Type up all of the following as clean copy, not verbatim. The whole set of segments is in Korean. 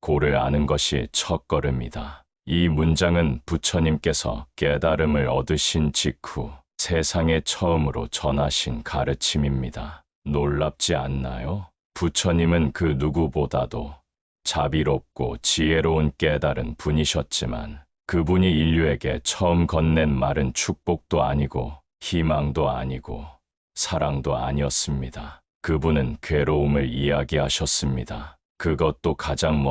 고를 아는 것이 첫걸음이다. 이 문장은 부처님께서 깨달음을 얻으신 직후 세상에 처음으로 전하신 가르침입니다. 놀랍지 않나요? 부처님은 그 누구보다도 자비롭고 지혜로운 깨달은 분이셨지만 그분이 인류에게 처음 건넨 말은 축복도 아니고 희망도 아니고 사랑도 아니었습니다. 그분은 괴로움을 이야기하셨습니다. 그것도 가장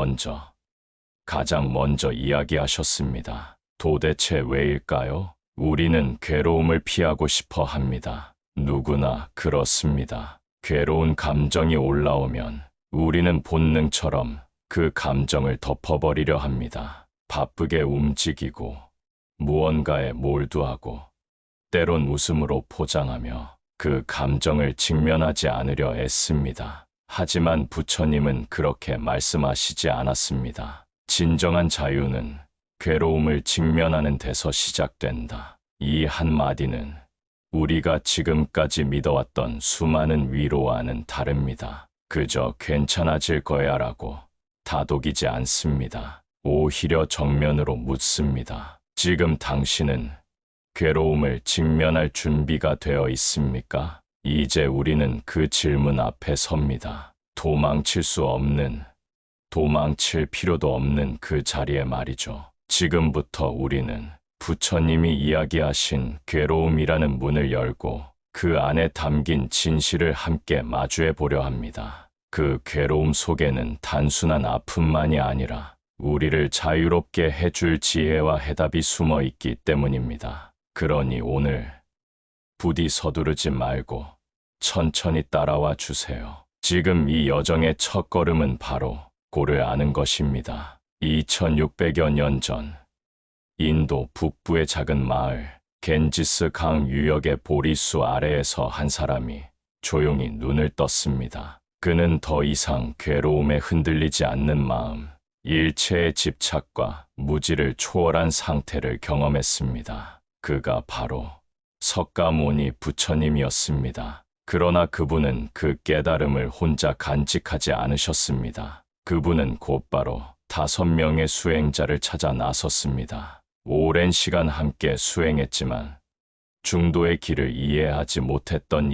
먼저 이야기하셨습니다. 도대체 왜일까요? 우리는 괴로움을 피하고 싶어 합니다. 누구나 그렇습니다. 괴로운 감정이 올라오면 우리는 본능처럼 그 감정을 덮어버리려 합니다. 바쁘게 움직이고 무언가에 몰두하고 때론 웃음으로 포장하며 그 감정을 직면하지 않으려 애씁니다. 하지만 부처님은 그렇게 말씀하시지 않았습니다. 진정한 자유는 괴로움을 직면하는 데서 시작된다. 이 한마디는 우리가 지금까지 믿어왔던 수많은 위로와는 다릅니다. 그저 괜찮아질 거야라고 다독이지 않습니다. 오히려 정면으로 묻습니다. 지금 당신은 괴로움을 직면할 준비가 되어 있습니까? 이제 우리는 그 질문 앞에 섭니다. 도망칠 필요도 없는 그 자리에 말이죠. 지금부터 우리는 부처님이 이야기하신 괴로움이라는 문을 열고 그 안에 담긴 진실을 함께 마주해 보려 합니다. 그 괴로움 속에는 단순한 아픔만이 아니라 우리를 자유롭게 해줄 지혜와 해답이 숨어 있기 때문입니다. 그러니 오늘 부디 서두르지 말고 천천히 따라와 주세요. 지금 이 여정의 첫걸음은 바로 고를 아는 것입니다. 2600여 년 전 인도 북부의 작은 마을 겐지스 강 유역의 보리수 아래에서 한 사람이 조용히 눈을 떴습니다. 그는 더 이상 괴로움에 흔들리지 않는 마음, 일체의 집착과 무지를 초월한 상태를 경험했습니다. 그가 바로 석가모니 부처님이었습니다. 그러나 그분은 그 깨달음을 혼자 간직하지 않으셨습니다. 그분은 곧바로 5명의 수행자를 찾아 나섰습니다. 오랜 시간 함께 수행했지만 중도의 길을 이해하지 못했던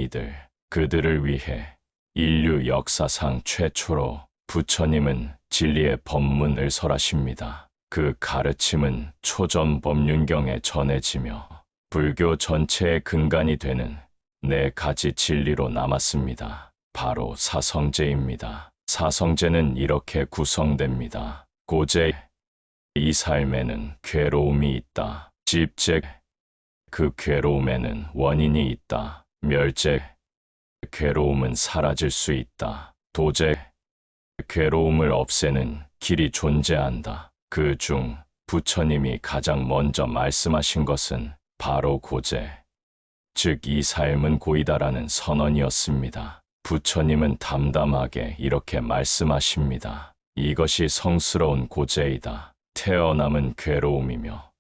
그들을 위해 인류 역사상 최초로 부처님은 진리의 법문을 설하십니다. 그 가르침은 초전 법륜경에 전해지며 불교 전체의 근간이 되는 4가지 진리로 남았습니다. 바로 사성제입니다. 사성제는 이렇게 구성됩니다. 고제, 이 삶에는 괴로움이 있다. 집제, 그 괴로움에는 원인이 있다. 멸제, 괴로움은 사라질 수 있다. 도제, 괴로움을 없애는 길이 존재한다. 그 중 부처님이 가장 먼저 말씀하신 것은 바로 고제, 즉 이 삶은 고이다라는 선언이었습니다. 부처님은 담담하게 이렇게 말씀하십니다. 이것이 성스러운 고제이다. 태어남은 괴로움이며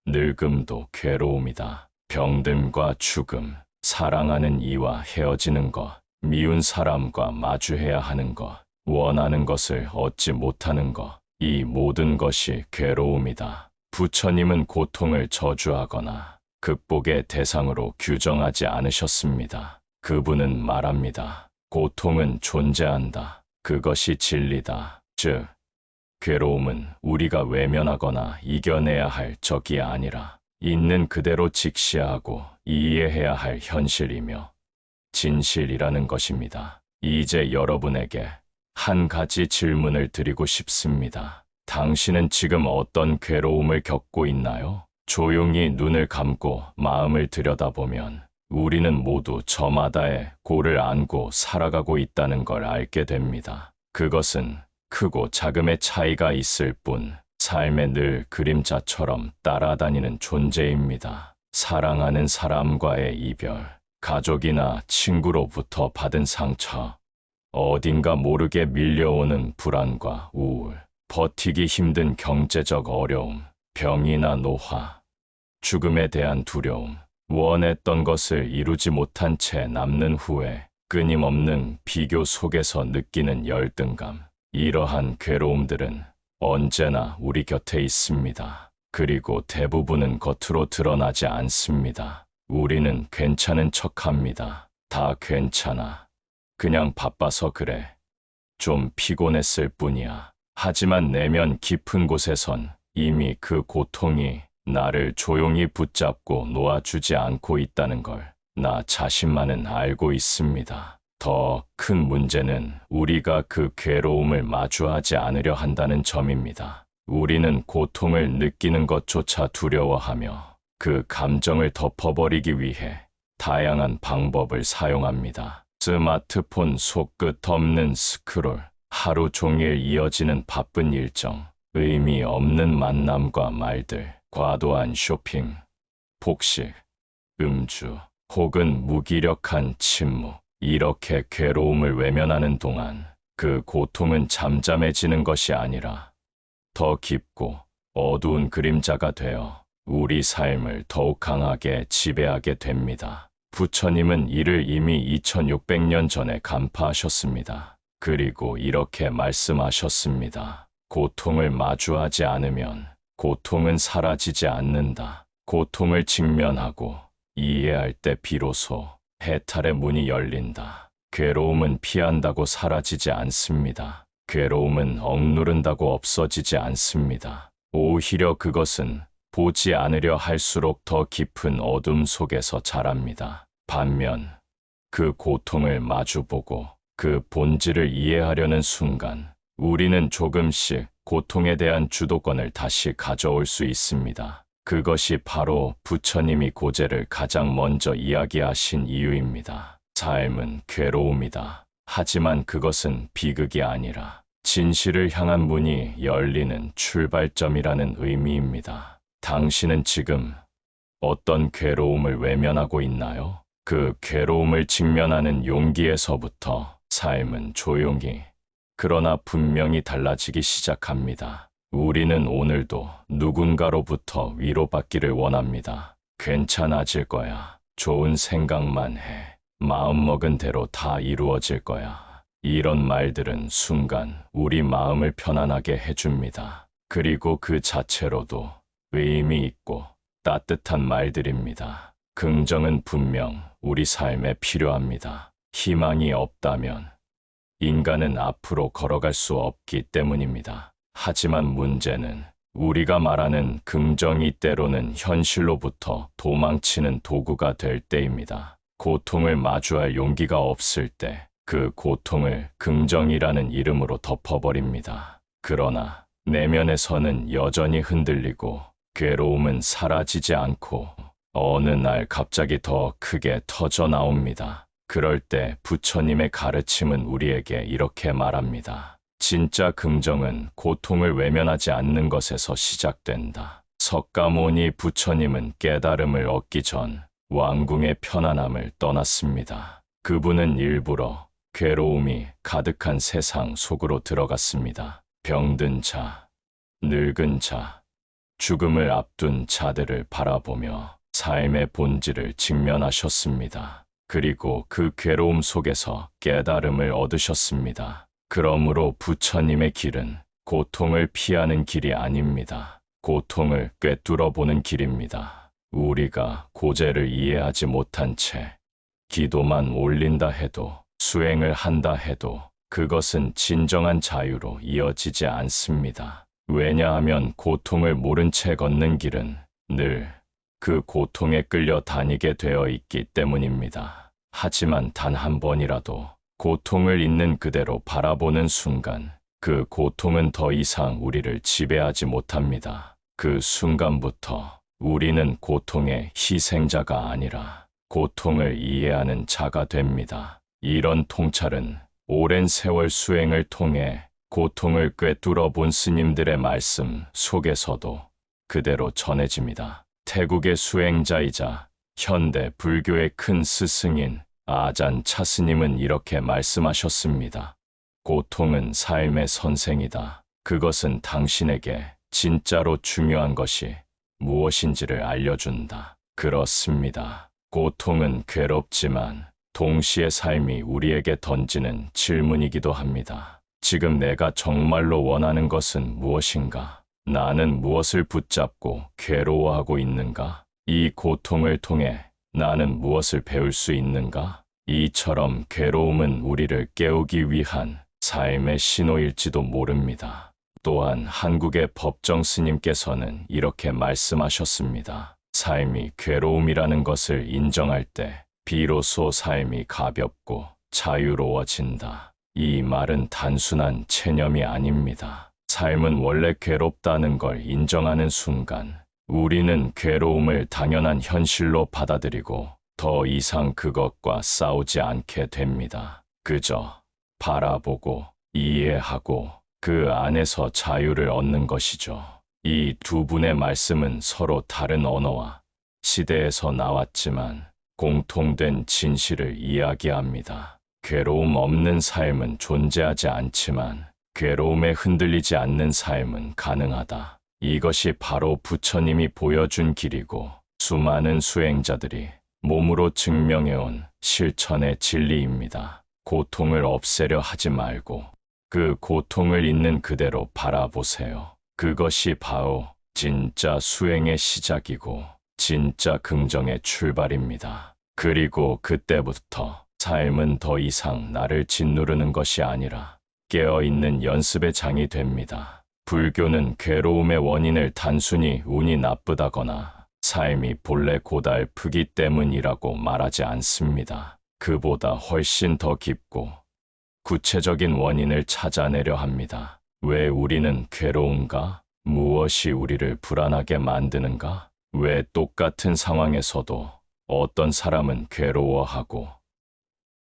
늙음도 괴로움이다. 병듦과 죽음, 사랑하는 이와 헤어지는 것, 미운 사람과 마주해야 하는 것, 원하는 것을 얻지 못하는 것, 이 모든 것이 괴로움이다. 부처님은 고통을 저주하거나 극복의 대상으로 규정하지 않으셨습니다. 그분은 말합니다. 고통은 존재한다. 그것이 진리다. 즉, 괴로움은 우리가 외면하거나 이겨내야 할 적이 아니라 있는 그대로 직시하고 이해해야 할 현실이며 진실이라는 것입니다. 이제 여러분에게 한 가지 질문을 드리고 싶습니다. 당신은 지금 어떤 괴로움을 겪고 있나요? 조용히 눈을 감고 마음을 들여다보면 우리는 모두 저마다의 고를 안고 살아가고 있다는 걸 알게 됩니다. 그것은 크고 작음의 차이가 있을 뿐 삶의 늘 그림자처럼 따라다니는 존재입니다. 사랑하는 사람과의 이별, 가족이나 친구로부터 받은 상처, 어딘가 모르게 밀려오는 불안과 우울, 버티기 힘든 경제적 어려움, 병이나 노화, 죽음에 대한 두려움, 원했던 것을 이루지 못한 채 남는 후에 끊임없는 비교 속에서 느끼는 열등감. 이러한 괴로움들은 언제나 우리 곁에 있습니다. 그리고 대부분은 겉으로 드러나지 않습니다. 우리는 괜찮은 척합니다. 다 괜찮아. 그냥 바빠서 그래. 좀 피곤했을 뿐이야. 하지만 내면 깊은 곳에선 이미 그 고통이 나를 조용히 붙잡고 놓아주지 않고 있다는 걸 나 자신만은 알고 있습니다. 더 큰 문제는 우리가 그 괴로움을 마주하지 않으려 한다는 점입니다. 우리는 고통을 느끼는 것조차 두려워하며 그 감정을 덮어버리기 위해 다양한 방법을 사용합니다. 스마트폰 속끝 없는 스크롤, 하루 종일 이어지는 바쁜 일정, 의미 없는 만남과 말들, 과도한 쇼핑, 폭식, 음주, 혹은 무기력한 침묵. 이렇게 괴로움을 외면하는 동안 그 고통은 잠잠해지는 것이 아니라 더 깊고 어두운 그림자가 되어 우리 삶을 더욱 강하게 지배하게 됩니다. 부처님은 이를 이미 2600년 전에 간파하셨습니다. 그리고 이렇게 말씀하셨습니다. 고통을 마주하지 않으면 고통은 사라지지 않는다. 고통을 직면하고 이해할 때 비로소 해탈의 문이 열린다. 괴로움은 피한다고 사라지지 않습니다. 괴로움은 억누른다고 없어지지 않습니다. 오히려 그것은 보지 않으려 할수록 더 깊은 어둠 속에서 자랍니다. 반면 그 고통을 마주보고 그 본질을 이해하려는 순간 우리는 조금씩 고통에 대한 주도권을 다시 가져올 수 있습니다. 그것이 바로 부처님이 고제를 가장 먼저 이야기하신 이유입니다. 삶은 괴로움이다. 하지만 그것은 비극이 아니라 진실을 향한 문이 열리는 출발점이라는 의미입니다. 당신은 지금 어떤 괴로움을 외면하고 있나요? 그 괴로움을 직면하는 용기에서부터 삶은 조용히, 그러나 분명히 달라지기 시작합니다. 우리는 오늘도 누군가로부터 위로받기를 원합니다. 괜찮아질 거야. 좋은 생각만 해. 마음먹은 대로 다 이루어질 거야. 이런 말들은 순간 우리 마음을 편안하게 해줍니다. 그리고 그 자체로도 의미 있고 따뜻한 말들입니다. 긍정은 분명 우리 삶에 필요합니다. 희망이 없다면 인간은 앞으로 걸어갈 수 없기 때문입니다. 하지만 문제는 우리가 말하는 긍정이 때로는 현실로부터 도망치는 도구가 될 때입니다. 고통을 마주할 용기가 없을 때 그 고통을 긍정이라는 이름으로 덮어버립니다. 그러나 내면에서는 여전히 흔들리고 괴로움은 사라지지 않고 어느 날 갑자기 더 크게 터져 나옵니다. 그럴 때 부처님의 가르침은 우리에게 이렇게 말합니다. 진짜 긍정은 고통을 외면하지 않는 것에서 시작된다. 석가모니 부처님은 깨달음을 얻기 전 왕궁의 편안함을 떠났습니다. 그분은 일부러 괴로움이 가득한 세상 속으로 들어갔습니다. 병든 자, 늙은 자, 죽음을 앞둔 자들을 바라보며 삶의 본질을 직면하셨습니다. 그리고 그 괴로움 속에서 깨달음을 얻으셨습니다. 그러므로 부처님의 길은 고통을 피하는 길이 아닙니다. 고통을 꿰뚫어 보는 길입니다. 우리가 고제를 이해하지 못한 채 기도만 올린다 해도, 수행을 한다 해도 그것은 진정한 자유로 이어지지 않습니다. 왜냐하면 고통을 모른 채 걷는 길은 늘 그 고통에 끌려 다니게 되어 있기 때문입니다. 하지만 단 한 번이라도 고통을 있는 그대로 바라보는 순간 그 고통은 더 이상 우리를 지배하지 못합니다. 그 순간부터 우리는 고통의 희생자가 아니라 고통을 이해하는 자가 됩니다. 이런 통찰은 오랜 세월 수행을 통해 고통을 꿰뚫어 본 스님들의 말씀 속에서도 그대로 전해집니다. 태국의 수행자이자 현대 불교의 큰 스승인 아잔 차스님은 이렇게 말씀하셨습니다. 고통은 삶의 선생이다. 그것은 당신에게 진짜로 중요한 것이 무엇인지를 알려준다. 그렇습니다. 고통은 괴롭지만 동시에 삶이 우리에게 던지는 질문이기도 합니다. 지금 내가 정말로 원하는 것은 무엇인가? 나는 무엇을 붙잡고 괴로워하고 있는가? 이 고통을 통해 나는 무엇을 배울 수 있는가? 이처럼 괴로움은 우리를 깨우기 위한 삶의 신호일지도 모릅니다. 또한 한국의 법정 스님께서는 이렇게 말씀하셨습니다. 삶이 괴로움이라는 것을 인정할 때 비로소 삶이 가볍고 자유로워진다. 이 말은 단순한 체념이 아닙니다. 삶은 원래 괴롭다는 걸 인정하는 순간 우리는 괴로움을 당연한 현실로 받아들이고 더 이상 그것과 싸우지 않게 됩니다. 그저 바라보고 이해하고 그 안에서 자유를 얻는 것이죠. 이 두 분의 말씀은 서로 다른 언어와 시대에서 나왔지만 공통된 진실을 이야기합니다. 괴로움 없는 삶은 존재하지 않지만 괴로움에 흔들리지 않는 삶은 가능하다. 이것이 바로 부처님이 보여준 길이고 수많은 수행자들이 몸으로 증명해온 실천의 진리입니다. 고통을 없애려 하지 말고 그 고통을 있는 그대로 바라보세요. 그것이 바로 진짜 수행의 시작이고 진짜 긍정의 출발입니다. 그리고 그때부터 삶은 더 이상 나를 짓누르는 것이 아니라 깨어있는 연습의 장이 됩니다. 불교는 괴로움의 원인을 단순히 운이 나쁘다거나 삶이 본래 고달프기 때문이라고 말하지 않습니다. 그보다 훨씬 더 깊고 구체적인 원인을 찾아내려 합니다. 왜 우리는 괴로운가? 무엇이 우리를 불안하게 만드는가? 왜 똑같은 상황에서도 어떤 사람은 괴로워하고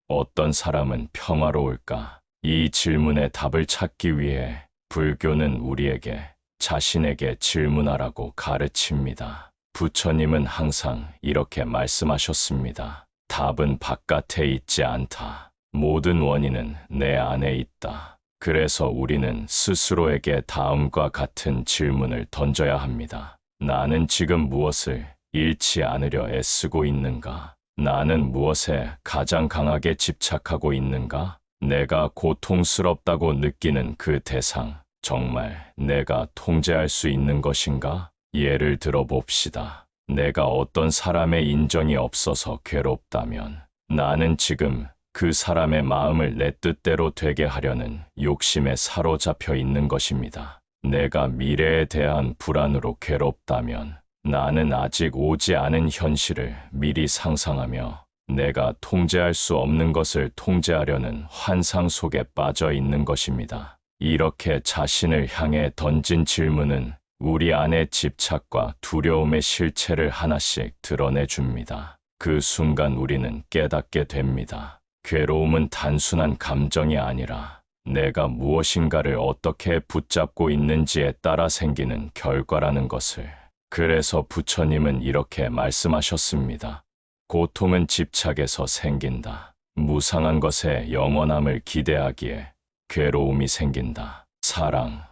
어떤 사람은 평화로울까? 이 질문에 답을 찾기 위해 불교는 우리에게 자신에게 질문하라고 가르칩니다. 부처님은 항상 이렇게 말씀하셨습니다. 답은 바깥에 있지 않다. 모든 원인은 내 안에 있다. 그래서 우리는 스스로에게 다음과 같은 질문을 던져야 합니다. 나는 지금 무엇을 잃지 않으려 애쓰고 있는가? 나는 무엇에 가장 강하게 집착하고 있는가? 내가 고통스럽다고 느끼는 그 대상, 정말 내가 통제할 수 있는 것인가? 예를 들어 봅시다. 내가 어떤 사람의 인정이 없어서 괴롭다면 나는 지금 그 사람의 마음을 내 뜻대로 되게 하려는 욕심에 사로잡혀 있는 것입니다. 내가 미래에 대한 불안으로 괴롭다면 나는 아직 오지 않은 현실을 미리 상상하며 내가 통제할 수 없는 것을 통제하려는 환상 속에 빠져 있는 것입니다. 이렇게 자신을 향해 던진 질문은 우리 안의 집착과 두려움의 실체를 하나씩 드러내줍니다. 그 순간 우리는 깨닫게 됩니다. 괴로움은 단순한 감정이 아니라 내가 무엇인가를 어떻게 붙잡고 있는지에 따라 생기는 결과라는 것을. 그래서 부처님은 이렇게 말씀하셨습니다. 고통은 집착에서 생긴다. 무상한 것에 영원함을 기대하기에 괴로움이 생긴다. 사랑,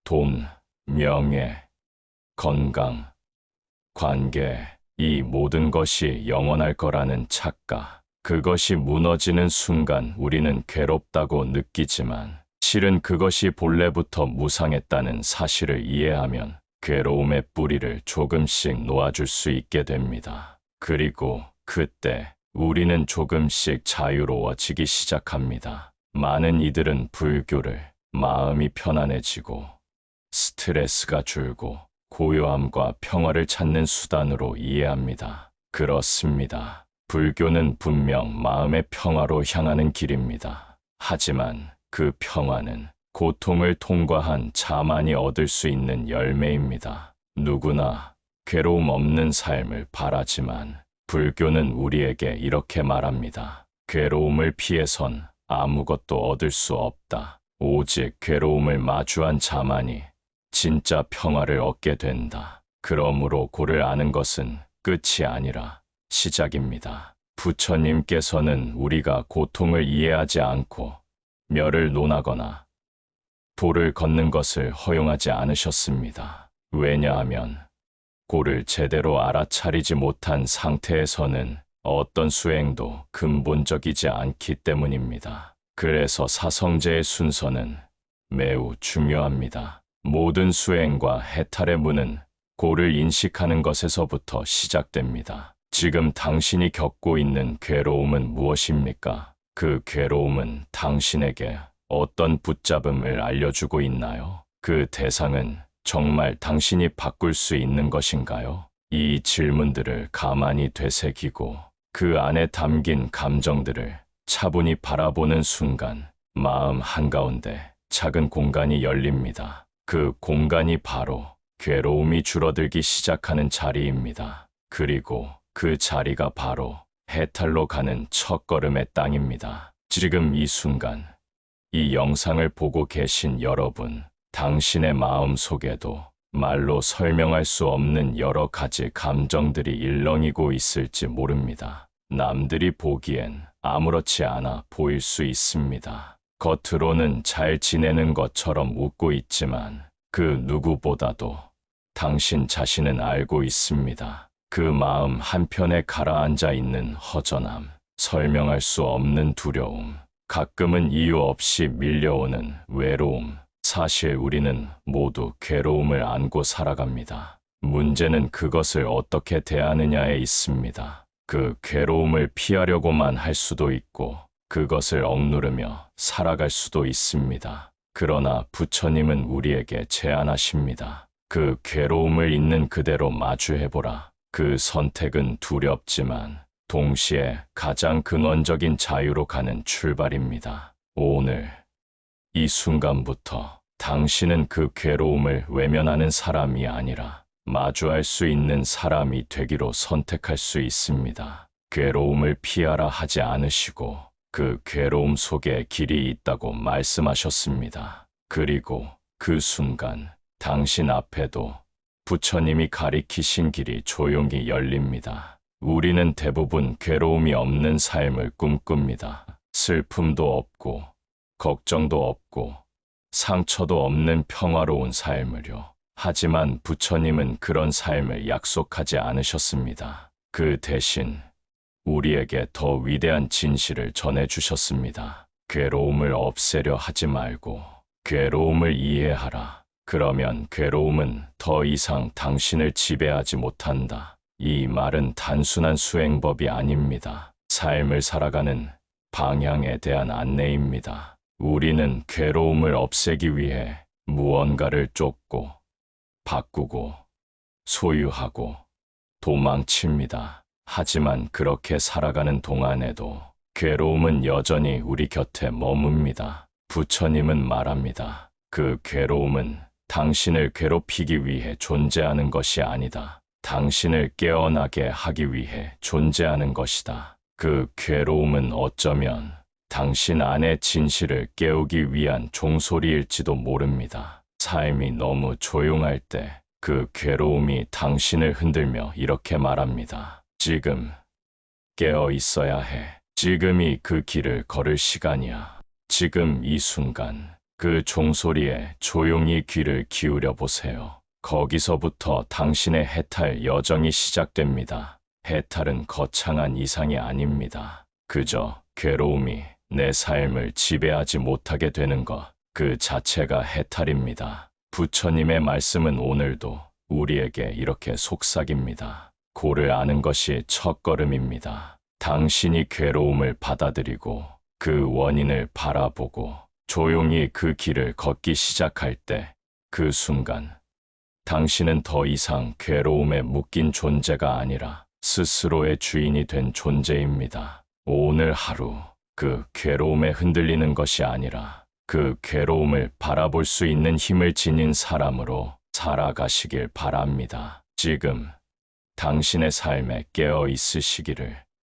돈, 명예, 건강, 관계, 이 모든 것이 영원할 거라는 착각. 그것이 무너지는 순간 우리는 괴롭다고 느끼지만 실은 그것이 본래부터 무상했다는 사실을 이해하면 괴로움의 뿌리를 조금씩 놓아줄 수 있게 됩니다. 그리고 그때 우리는 조금씩 자유로워지기 시작합니다. 많은 이들은 불교를 마음이 편안해지고 스트레스가 줄고 고요함과 평화를 찾는 수단으로 이해합니다. 그렇습니다. 불교는 분명 마음의 평화로 향하는 길입니다. 하지만 그 평화는 고통을 통과한 자만이 얻을 수 있는 열매입니다. 누구나 괴로움 없는 삶을 바라지만 불교는 우리에게 이렇게 말합니다. 괴로움을 피해선 아무것도 얻을 수 없다. 오직 괴로움을 마주한 자만이 진짜 평화를 얻게 된다. 그러므로 고를 아는 것은 끝이 아니라 시작입니다. 부처님께서는 우리가 고통을 이해하지 않고 멸을 논하거나 도를 걷는 것을 허용하지 않으셨습니다. 왜냐하면 고를 제대로 알아차리지 못한 상태에서는 어떤 수행도 근본적이지 않기 때문입니다. 그래서 사성제의 순서는 매우 중요합니다. 모든 수행과 해탈의 문은 고를 인식하는 것에서부터 시작됩니다. 지금 당신이 겪고 있는 괴로움은 무엇입니까? 그 괴로움은 당신에게 어떤 붙잡음을 알려주고 있나요? 그 대상은 정말 당신이 바꿀 수 있는 것인가요? 이 질문들을 가만히 되새기고 그 안에 담긴 감정들을 차분히 바라보는 순간 마음 한가운데 작은 공간이 열립니다. 그 공간이 바로 괴로움이 줄어들기 시작하는 자리입니다. 그리고 그 자리가 바로 해탈로 가는 첫걸음의 땅입니다. 지금 이 순간, 이 영상을 보고 계신 여러분, 당신의 마음 속에도 말로 설명할 수 없는 여러 가지 감정들이 일렁이고 있을지 모릅니다. 남들이 보기엔 아무렇지 않아 보일 수 있습니다. 겉으로는 잘 지내는 것처럼 웃고 있지만 그 누구보다도 당신 자신은 알고 있습니다. 그 마음 한편에 가라앉아 있는 허전함, 설명할 수 없는 두려움, 가끔은 이유 없이 밀려오는 외로움. 사실 우리는 모두 괴로움을 안고 살아갑니다. 문제는 그것을 어떻게 대하느냐에 있습니다. 그 괴로움을 피하려고만 할 수도 있고 그것을 억누르며 살아갈 수도 있습니다. 그러나 부처님은 우리에게 제안하십니다. 그 괴로움을 있는 그대로 마주해보라. 그 선택은 두렵지만 동시에 가장 근원적인 자유로 가는 출발입니다. 오늘 이 순간부터 당신은 그 괴로움을 외면하는 사람이 아니라 마주할 수 있는 사람이 되기로 선택할 수 있습니다. 괴로움을 피하라 하지 않으시고 그 괴로움 속에 길이 있다고 말씀하셨습니다. 그리고 그 순간 당신 앞에도 부처님이 가리키신 길이 조용히 열립니다. 우리는 대부분 괴로움이 없는 삶을 꿈꿉니다. 슬픔도 없고 걱정도 없고 상처도 없는 평화로운 삶을요. 하지만 부처님은 그런 삶을 약속하지 않으셨습니다. 그 대신 우리에게 더 위대한 진실을 전해주셨습니다. 괴로움을 없애려 하지 말고 괴로움을 이해하라. 그러면 괴로움은 더 이상 당신을 지배하지 못한다. 이 말은 단순한 수행법이 아닙니다. 삶을 살아가는 방향에 대한 안내입니다. 우리는 괴로움을 없애기 위해 무언가를 쫓고 바꾸고 소유하고 도망칩니다. 하지만 그렇게 살아가는 동안에도 괴로움은 여전히 우리 곁에 머뭅니다. 부처님은 말합니다. 그 괴로움은 당신을 괴롭히기 위해 존재하는 것이 아니다. 당신을 깨어나게 하기 위해 존재하는 것이다. 그 괴로움은 어쩌면 당신 안의 진실을 깨우기 위한 종소리일지도 모릅니다. 삶이 너무 조용할 때 그 괴로움이 당신을 흔들며 이렇게 말합니다. 지금 깨어 있어야 해. 지금이 그 길을 걸을 시간이야. 지금 이 순간 그 종소리에 조용히 귀를 기울여 보세요. 거기서부터 당신의 해탈 여정이 시작됩니다. 해탈은 거창한 이상이 아닙니다. 그저 괴로움이 내 삶을 지배하지 못하게 되는 것, 그 자체가 해탈입니다. 부처님의 말씀은 오늘도 우리에게 이렇게 속삭입니다. 고를 아는 것이 첫걸음입니다. 당신이 괴로움을 받아들이고 그 원인을 바라보고 조용히 그 길을 걷기 시작할 때 그 순간 당신은 더 이상 괴로움에 묶인 존재가 아니라 스스로의 주인이 된 존재입니다. 오늘 하루 그 괴로움에 흔들리는 것이 아니라 그 괴로움을 바라볼 수 있는 힘을 지닌 사람으로 살아가시길 바랍니다. 지금 당신의 삶에 깨어 있으시기를